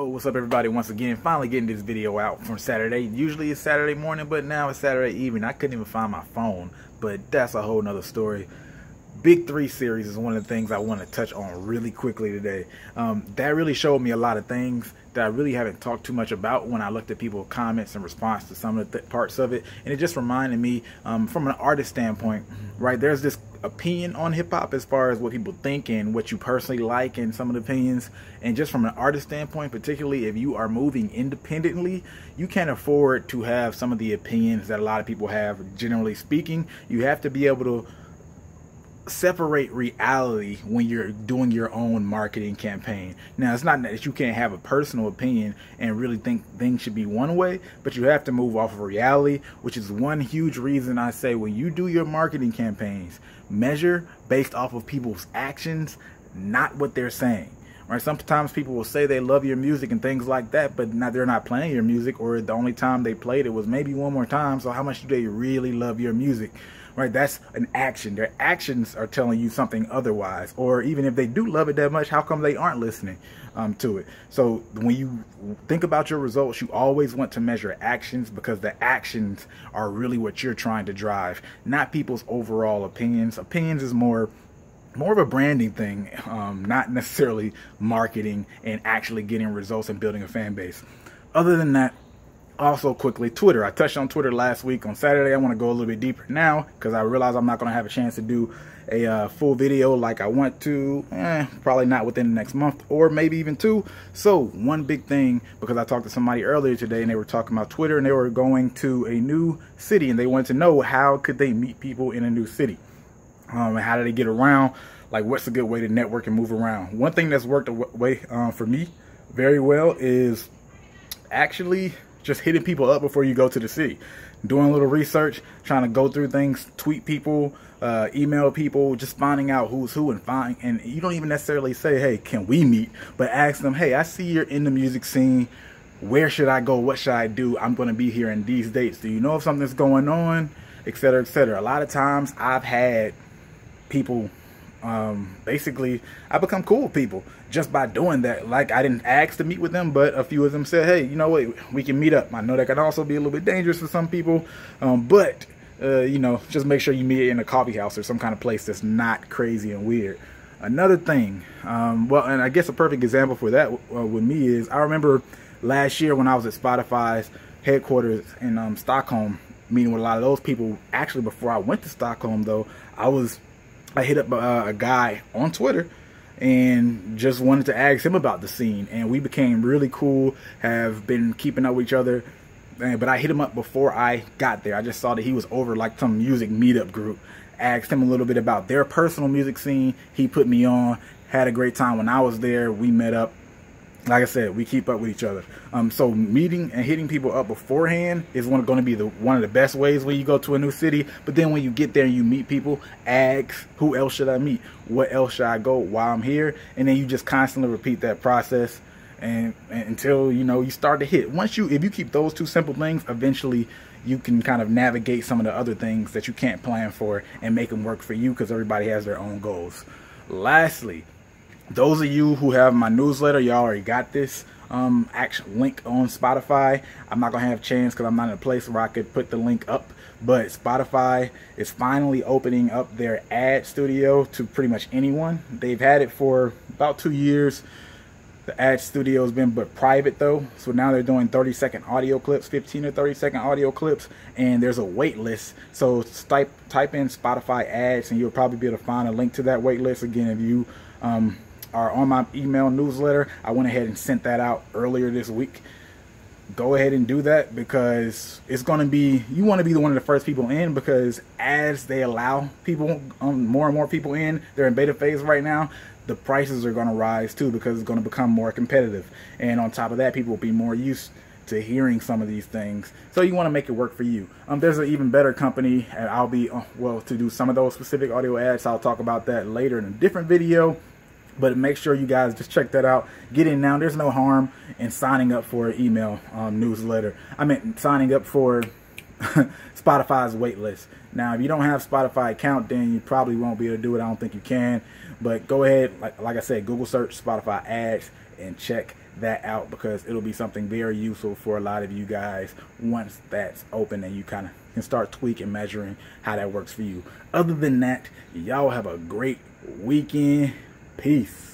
Oh, what's up everybody? Once again, finally getting this video out from Saturday. Usually it's Saturday morning, but now it's Saturday evening. I couldn't even find my phone, but that's a whole nother story. Big 3 series is one of the things I want to touch on really quickly today. That really showed me a lot of things that I really haven't talked too much about when I looked at people's comments in response to some of the parts of it. And it just reminded me from an artist standpoint, right, there's this opinion on hip-hop as far as what people think and what you personally like and some of the opinions. And just from an artist standpoint, particularly if you are moving independently, you can't afford to have some of the opinions that a lot of people have. Generally speaking, you have to be able to separate reality when you're doing your own marketing campaign. Now, it's not that you can't have a personal opinion and really think things should be one way, but you have to move off of reality, which is one huge reason I say when you do your marketing campaigns, measure based off of people's actions, not what they're saying. Right? Sometimes people will say they love your music and things like that, but they're not playing your music, or the only time they played it was maybe one more time. So how much do they really love your music? Right, that's an action. Their actions are telling you something otherwise. Or even if they do love it that much, how come they aren't listening to it? So when you think about your results, you always want to measure actions, because the actions are really what you're trying to drive, not people's overall opinions. Opinions is more of a branding thing, not necessarily marketing and actually getting results and building a fan base. Other than that, also quickly, Twitter. I touched on Twitter last week on Saturday. I want to go a little bit deeper now because I realize I'm not going to have a chance to do a full video like I want to. Probably not within the next month, or maybe even 2. So one big thing, because I talked to somebody earlier today and they were talking about Twitter, and they were going to a new city and they wanted to know how could they meet people in a new city. How do they get around? Like, what's a good way to network and move around? One thing that's worked away for me very well is actually just hitting people up before you go to the city, doing a little research, trying to go through things, tweet people, email people, just finding out who's who, and you don't even necessarily say, hey, can we meet, but ask them, hey, I see you're in the music scene. Where should I go? What should I do? I'm going to be here in these dates. Do you know if something's going on? Etc. etc. A lot of times I've had people, basically, I become cool with people just by doing that. Like, I didn't ask to meet with them, but a few of them said, hey, you know what, we can meet up. I know that can also be a little bit dangerous for some people, but you know, just make sure you meet in a coffee house or some kind of place that's not crazy and weird. Another thing, well, and I guess a perfect example for that with me is, I remember last year when I was at Spotify's headquarters in Stockholm, meeting with a lot of those people. Actually, before I went to Stockholm though, I hit up a guy on Twitter and just wanted to ask him about the scene, and we became really cool, have been keeping up with each other. But I hit him up before I got there. I just saw that he was over like some music meetup group. Asked him a little bit about their personal music scene. He put me on, had a great time when I was there. We met up. Like I said, we keep up with each other. So meeting and hitting people up beforehand is going to be one of the best ways when you go to a new city. But then when you get there and you meet people, ask, who else should I meet? What else should I go while I'm here? And then you just constantly repeat that process and until, you know, you start to hit. If you keep those 2 simple things, eventually you can kind of navigate some of the other things that you can't plan for and make them work for you, because everybody has their own goals. Lastly, those of you who have my newsletter, y'all already got this actual link on Spotify. I'm not gonna have a chance because I'm not in a place where I could put the link up, but Spotify is finally opening up their ad studio to pretty much anyone. They've had it for about 2 years. The ad studio has been but private though, so now they're doing 30-second audio clips, 15 or 30-second audio clips, and there's a wait list. So type in Spotify ads and you'll probably be able to find a link to that wait list. Again, if you are on my email newsletter, I went ahead and sent that out earlier this week. Go ahead and do that, because it's going to be, you want to be one of the first people in, because as they allow people, more and more people in, they're in beta phase right now, the prices are going to rise too, because it's going to become more competitive. And on top of that, people will be more used to hearing some of these things, so you want to make it work for you. There's an even better company, and I'll be well, to do some of those specific audio ads. I'll talk about that later in a different video, but make sure you guys just check that out. Get in now. There's no harm in signing up for an email newsletter. I meant signing up for Spotify's wait list. Now, if you don't have Spotify account, then you probably won't be able to do it. I don't think you can, but go ahead, like I said, Google search Spotify ads and check that out, because it'll be something very useful for a lot of you guys once that's open and you kind of can start tweaking, measuring how that works for you. Other than that, y'all have a great weekend. Peace.